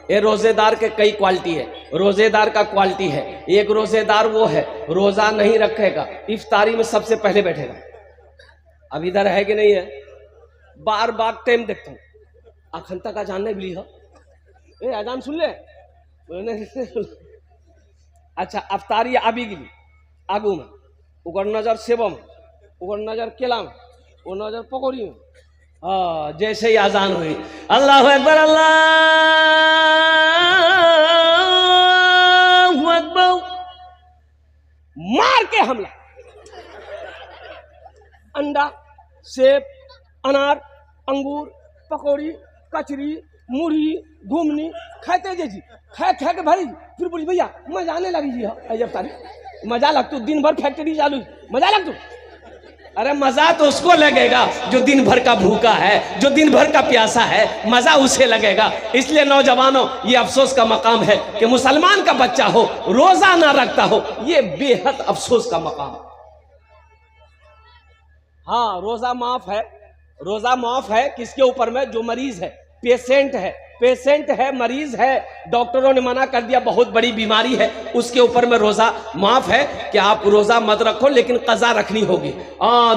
ये रोजेदार के कई क्वालिटी है। रोजेदार का क्वालिटी है, एक रोजेदार वो है रोजा नहीं रखेगा, इफ्तारी में सबसे पहले बैठेगा। अब इधर है कि नहीं है, बार बार टाइम देखता हूँ, अखंता का जानने भी हो ए अजान सुन ले अच्छा अफ्तारी आबी गिली आगू में उगर नजर सेवा में, उगर नजर केला में, वो नजर पकौड़ी में। हाँ जैसे ही आजान हुई अल्लाह अकबर अल्लाहू अकबर, मार के हमला। अंडा, सेब, अनार, अंगूर, पकौड़ी, कचरी, मुरही, घूमनी खाते जी खा खा के भरी। फिर बोली भैया मजा आने लगी जी। अजब तारीफ, मजा लग तू दिन भर फैक्ट्री चालू, मजा लग तू। अरे मजा तो उसको लगेगा जो दिन भर का भूखा है, जो दिन भर का प्यासा है, मजा उसे लगेगा। इसलिए नौजवानों ये अफसोस का मकाम है कि मुसलमान का बच्चा हो रोजा ना रखता हो, ये बेहद अफसोस का मकाम। हाँ रोजा माफ है, रोजा माफ है किसके ऊपर में, जो मरीज है, पेशेंट है, पेशेंट है, मरीज है, डॉक्टरों ने मना कर दिया बहुत बड़ी बीमारी है, उसके ऊपर में रोजा माफ है कि आप रोजा मत रखो लेकिन कज़ा रखनी होगी।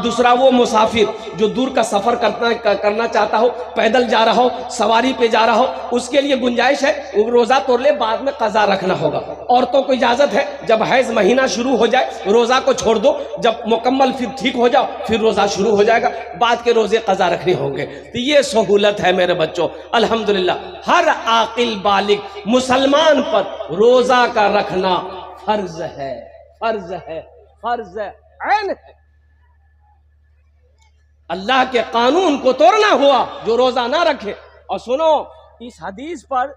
दूसरा वो मुसाफिर जो दूर का सफर करना चाहता हो, पैदल जा रहा हो, सवारी पे जा रहा हो, उसके लिए गुंजाइश है वो रोजा तोड़ ले, बाद में कज़ा रखना होगा। औरतों को इजाजत है जब हैज महीना शुरू हो जाए रोजा को छोड़ दो, जब मुकम्मल फिर ठीक हो जाओ फिर रोजा शुरू हो जाएगा, बाद के रोजे कज़ा रखने होंगे। तो ये सहूलत है मेरे बच्चों अल्हम्दुलिल्लाह। हर आकिल बालिग मुसलमान पर रोजा का रखना फर्ज है, फर्ज है, फर्ज ऐन है। अल्लाह के कानून को तोड़ना हुआ जो रोजा ना रखे। और सुनो इस हदीस पर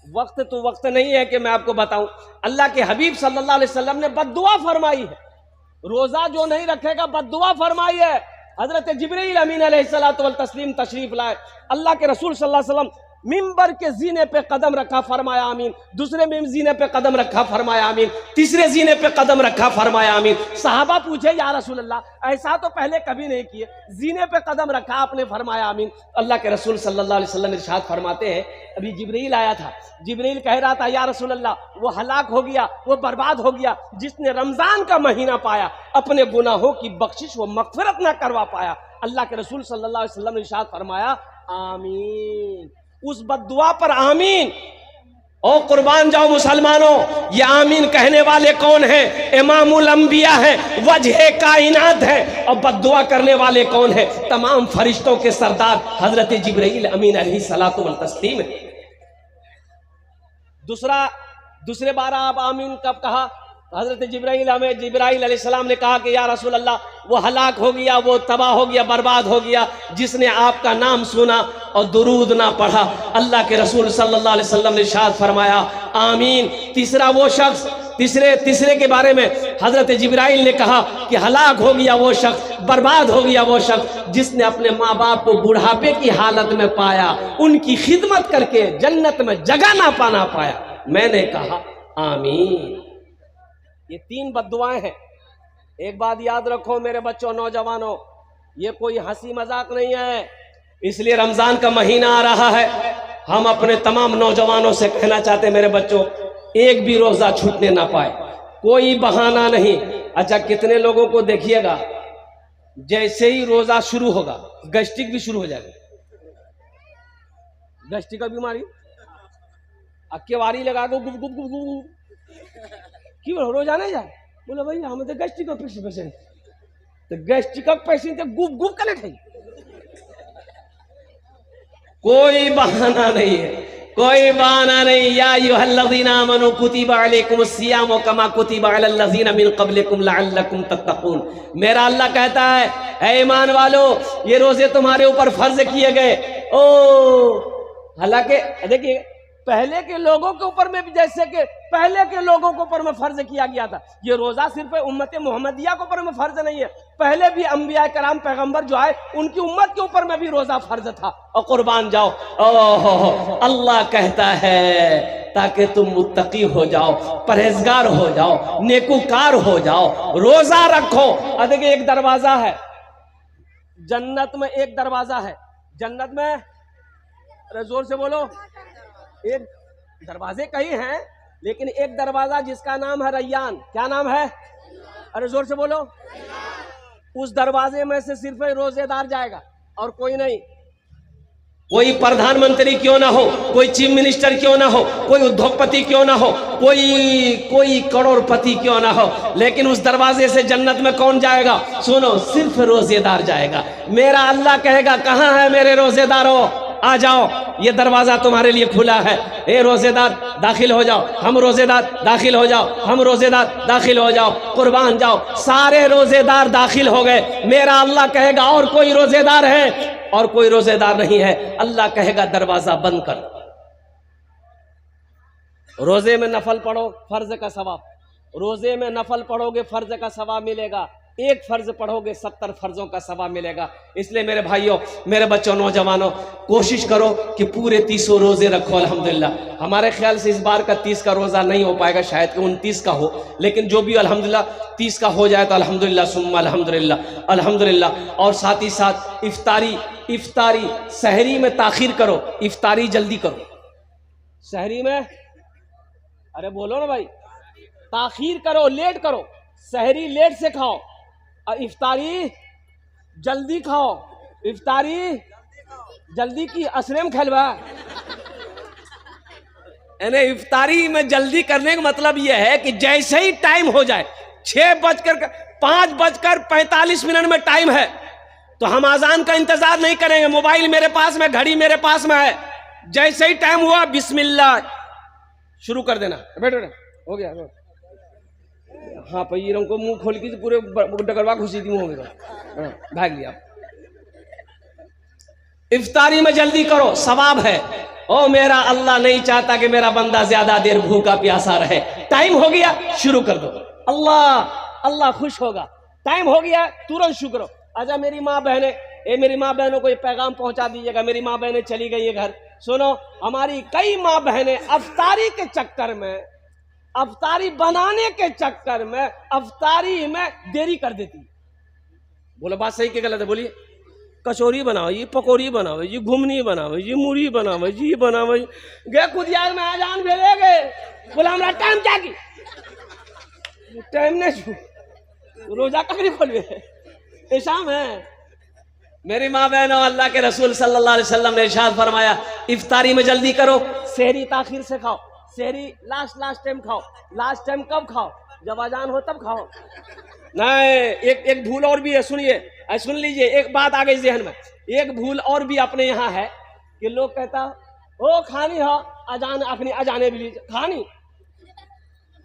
वक्त तो वक्त नहीं है कि मैं आपको बताऊं, अल्लाह के हबीब सल्लल्लाहु अलैहि वसल्लम ने बद्दुआ फरमाई है, रोजा जो नहीं रखेगा बद्दुआ फरमाई है। हजरत जिब्रील अमीन अलैहिस्सलातु वल तस्लीम तशरीफ लाए, अल्लाह के रसूल सल्लल्लाहु अलैहि वसल्लम मिंबर के जीने पे कदम रखा फरमाया आमीन, दूसरे जीने पे कदम रखा फरमाया आमीन, तीसरे जीने पे कदम रखा फरमाया आमीन। सहाबा पूछे या रसूल अल्लाह ऐसा तो पहले कभी नहीं किए, जीने पे कदम रखा आपने फरमाया आमीन। अल्लाह के रसूल सल्लल्लाहु अलैहि वसल्लम इरशाद फरमाते हैं, अभी जिब्रील आया था, जिब्रील कह रहा था या रसूल अल्लाह वो हलाक हो गया, वो बर्बाद हो गया जिसने रमजान का महीना पाया, अपने गुनाहों की बख्शिश वो मगफिरत ना करवा पाया। अल्लाह के रसूल सल्लल्लाहु अलैहि वसल्लम ने इरशाद फरमाया आमीन, उस बद्दुआ पर आमीन। ओ कुर्बान जाओ मुसलमानों, ये आमीन कहने वाले कौन हैं? इमामुल अंबिया है, वजह कायनात है। और बद्दुआ करने वाले कौन है? तमाम फरिश्तों के सरदार हजरत जिब्रील अमीन अलैहिस्सलातु वल तस्लीम। दूसरे बार आप आमीन कब कहा? हजरत जिब्राइल अलैहिस्सलाम ने कहा कि या रसूल अल्लाह वो हलाक हो गया, वो तबाह हो गया, बर्बाद हो गया जिसने आपका नाम सुना और दुरूद ना पढ़ा। अल्लाह के रसूल सल्लल्लाहु अलैहि वसल्लम ने इरशाद फरमाया आमीन। तीसरा वो शख्स, तीसरे के बारे में हजरत जिब्राइल ने कहा कि हलाक हो गया वो शख्स, बर्बाद हो गया वो शख्स जिसने अपने माँ बाप को बुढ़ापे की हालत में पाया, उनकी खिदमत करके जन्नत में जगह ना पाना पाया। मैंने कहा आमीन। ये 3 बद्दुआएं हैं। एक बात याद रखो मेरे बच्चों, नौजवानों, ये कोई हंसी मजाक नहीं है। इसलिए रमजान का महीना आ रहा है, हम अपने तमाम नौजवानों से कहना चाहते हैं मेरे बच्चों, एक भी रोजा छूटने ना पाए, कोई बहाना नहीं। अच्छा कितने लोगों को देखिएगा जैसे ही रोजा शुरू होगा गैस्ट्रिक भी शुरू हो जाएगा, गैस्ट्रिक का बीमारी, अक्केवारी लगा दो गुप गुप गुप गुप, क्यों रोजा नहीं जाए? बोले भैया हम तो गैस्ट्रिक का पेशेंट, तो गैस्ट्रिक का पेशेंट गुप गुप कर खाई, कोई बहाना नहीं है, कोई बहाना नहीं। या अय्युहल्लज़ीना आमनू कुतिबा अलैकुमुस्सियामु कमा कुतिबा अलल्लज़ीना मिन क़ब्लिकुम लअल्लकुम तत्तक़ून। मेरा अल्लाह कहता है ऐ ईमान वालो ये रोजे तुम्हारे ऊपर फर्ज किए गए। ओ हालांकि देखिए पहले के लोगों के ऊपर में भी, जैसे कि पहले के लोगों के ऊपर में फर्ज किया गया था, ये रोजा सिर्फ उम्मत मोहम्मदिया के ऊपर में फर्ज नहीं है, पहले भी अंबिया कराम पैगंबर जो आए उनकी उम्मत के ऊपर में भी रोजा फर्ज था। और कुर्बान जाओ, ओहो अल्लाह कहता है ताकि तुम मुत्तकी हो जाओ, परहेजगार हो जाओ, नेकूकार हो जाओ, रोजा रखो। और देखिए एक दरवाजा है जन्नत में, एक दरवाजा है जन्नत में, अरे जोर से बोलो, दरवाजे कई हैं, लेकिन एक दरवाजा जिसका नाम है रैयान। क्या नाम है? अरे जोर से बोलो। उस दरवाजे में से सिर्फ रोजेदार जाएगा और कोई नहीं। कोई प्रधानमंत्री क्यों ना हो, कोई चीफ मिनिस्टर क्यों ना हो, कोई उद्योगपति क्यों ना हो, कोई करोड़पति क्यों ना हो, लेकिन उस दरवाजे से जन्नत में कौन जाएगा? सुनो, सिर्फ रोजेदार जाएगा। मेरा अल्लाह कहेगा कहां है मेरे रोजेदारों, आ जाओ, ये दरवाजा तुम्हारे लिए खुला है। ए रोजेदार दाखिल हो जाओ, हम रोजेदार दाखिल हो जाओ, हम रोजेदार दाखिल हो जाओ, कुर्बान जाओ। सारे रोजेदार दाखिल हो गए। मेरा अल्लाह कहेगा और कोई रोजेदार है? और कोई रोजेदार नहीं है। अल्लाह कहेगा दरवाजा बंद कर। रोजे में नफल पढ़ो, फर्ज का सवाब। रोजे में नफल पढ़ोगे, फर्ज का सवाब मिलेगा। एक फर्ज पढ़ोगे, 70 फर्जों का सवाब मिलेगा। इसलिए मेरे भाइयों, मेरे बच्चों, नौजवानों, कोशिश करो कि पूरे 30 रोजे रखो। अल्हम्दुलिल्लाह हमारे ख्याल से इस बार का 30 का रोजा नहीं हो पाएगा, शायद कि 29 का हो, लेकिन जो भी अल्हम्दुलिल्लाह 30 का हो जाए तो अल्हम्दुलिल्लाह सुम्मा अल्हम्दुलिल्लाह अल्हम्दुलिल्लाह। और साथ ही साथ इफ्तारी सहरी में ताखीर करो, इफ्तारी जल्दी करो। सहरी में, अरे बोलो ना भाई, ताखीर करो, लेट करो। सहरी लेट से खाओ और इफ्तारी जल्दी खाओ। इफ्तारी जल्दी की असरेम खेलवा। यानी इफ्तारी में जल्दी करने का मतलब यह है कि जैसे ही टाइम हो जाए, 5:45 में टाइम है, तो हम अजान का इंतजार नहीं करेंगे। मोबाइल मेरे पास में, घड़ी मेरे पास में है। जैसे ही टाइम हुआ, बिस्मिल्लाह शुरू कर देना। बैठो, हो गया। हाँ पैरों को मुंह खोल के पूरे डगरवा घुसी थी मुंह में, भाग लिया। इफ्तारी में जल्दी करो, सवाब है। ओ मेरा अल्लाह नहीं चाहता कि मेरा बंदा ज्यादा देर भूखा प्यासा रहे। टाइम हो गया, शुरू कर दो। अल्लाह खुश होगा। टाइम हो गया, तुरंत शुरू करो। अच्छा मेरी माँ बहने, मेरी माँ बहनों को ये पैगाम पहुंचा दीजिएगा। मेरी माँ बहनें चली गई है घर। सुनो, हमारी कई माँ बहनें अफ्तारी के चक्कर में, अफ्तारी बनाने के चक्कर में, अफ्तारी में देरी कर देती। बोलो बात सही कि गलत है? बोलिए। कचौरी बनाओ जी, पकौड़ी बनाओ जी, घुमनी बनाओ जी, मूढ़ी बनाओ जी, बनाओ जी। गए कुदियार में आजान भेजे गए, बोला हमारा टाइम क्या की टाइम नहीं, रोजा कभी खोलवे शाम है। मेरी माँ बहनों, अल्लाह के रसूल सल्लल्लाहु अलैहि वसल्लम ने इरशाद फरमाया, इफ्तारी में जल्दी करो, सहरी ताखीर से खाओ। सहरी लास्ट टाइम खाओ। लास्ट टाइम कब खाओ? जब अजान हो तब खाओ। नहीं, एक भूल और भी है, सुनिए, सुन लीजिए। एक बात आ गई जहन में। एक भूल और भी अपने यहाँ है कि लोग कहता ओ खानी हो अजान, अपनी अजाने भी लीजिए खानी,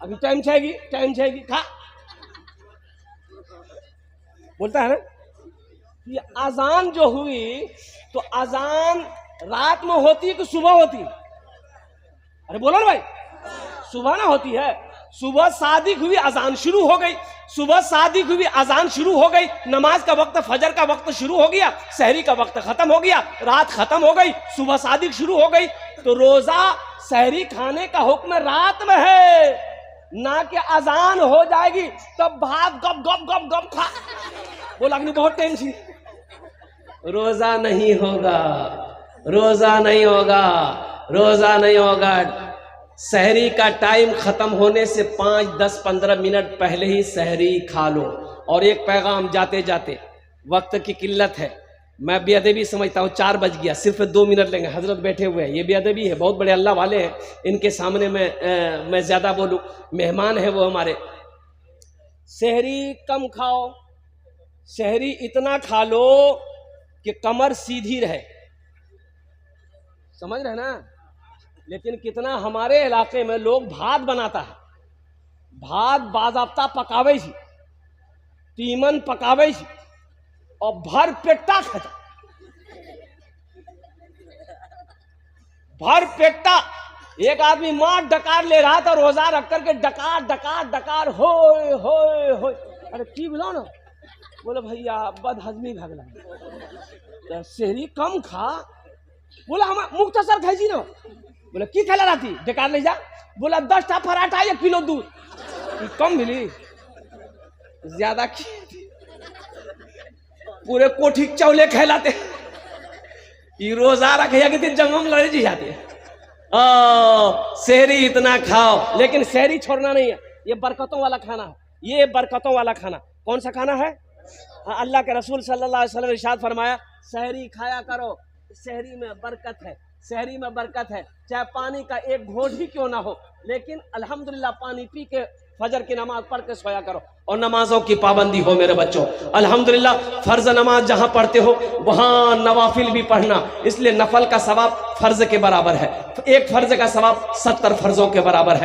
अभी टाइम छेगी खा, बोलता है ना। ये अजान जो हुई, तो अजान रात में होती है कि सुबह होती है? अरे बोलो ना भाई, सुबह ना होती है। सुबह सादिक हुई, अजान शुरू हो गई। सुबह सादिक हुई, अजान शुरू हो गई। नमाज का वक्त, फजर का वक्त शुरू हो गया। सहरी का वक्त खत्म हो गया। रात खत्म हो गई, सुबह सादिक शुरू हो गई। तो रोजा सहरी खाने का हुक्म रात में है, ना कि अजान हो जाएगी तब भात गप गप गप गप खा। बोला कि बहुत टेंशन, रोजा नहीं होगा, रोजा नहीं होगा, रोजा नहीं होगा। सहरी का टाइम खत्म होने से 5, 10, 15 मिनट पहले ही सहरी खा लो। और एक पैगाम जाते जाते, वक्त की किल्लत है, मैं बेअदबी समझता हूँ, 4 बज गया, सिर्फ 2 मिनट लेंगे। हजरत बैठे हुए हैं, ये बेअदबी है, बहुत बड़े अल्लाह वाले हैं, इनके सामने मैं ज्यादा बोलूँ, मेहमान है वो हमारे। सहरी कम खाओ, सहरी इतना खा लो कि कमर सीधी रहे, समझ रहे ना। लेकिन कितना हमारे इलाके में लोग भात बनाता है, भात बाज़ाब्ता पकावे छी, तीमन पकावे छी और भर पेटा खाता, भर पेटा। एक आदमी मार डकार ले रहा था, रोजा रख करके डकार डकार डकार होय होय होय। अरे की बोलो ना, बोले भैया बदहजमी भगला, तो सहरी कम खा। बोला हम मुख्तसर खाई ना। बोला की खेला रहती, डकार ले जा। बोला 10 टा पराठा, 1 किलो दूध। कम मिली, ज्यादा पूरे कोठी चौले खिलाते। ये रोजा रखे कि जंगम लड़े जी जाते। सहरी इतना खाओ, लेकिन सहरी छोड़ना नहीं है। ये बरकतों वाला खाना है, ये बरकतों वाला खाना। कौन सा खाना है? हाँ, अल्लाह के रसूल सल्लल्लाहु अलैहि वसल्लम ने इरशाद फरमाया, सहरी खाया करो, सहरी में बरकत है, सहरी में बरकत है। चाहे पानी का एक घोंट ही क्यों ना हो, लेकिन अल्हम्दुलिल्लाह पानी पी के फजर की नमाज पढ़ के सोया करो और नमाजों की पाबंदी हो मेरे बच्चों। अल्हम्दुलिल्लाह फर्ज नमाज जहां पढ़ते हो वहां नवाफिल भी पढ़ना, इसलिए नफल का सवाब फर्ज के बराबर है, एक फर्ज का सवाब 70 फर्जों के बराबर है।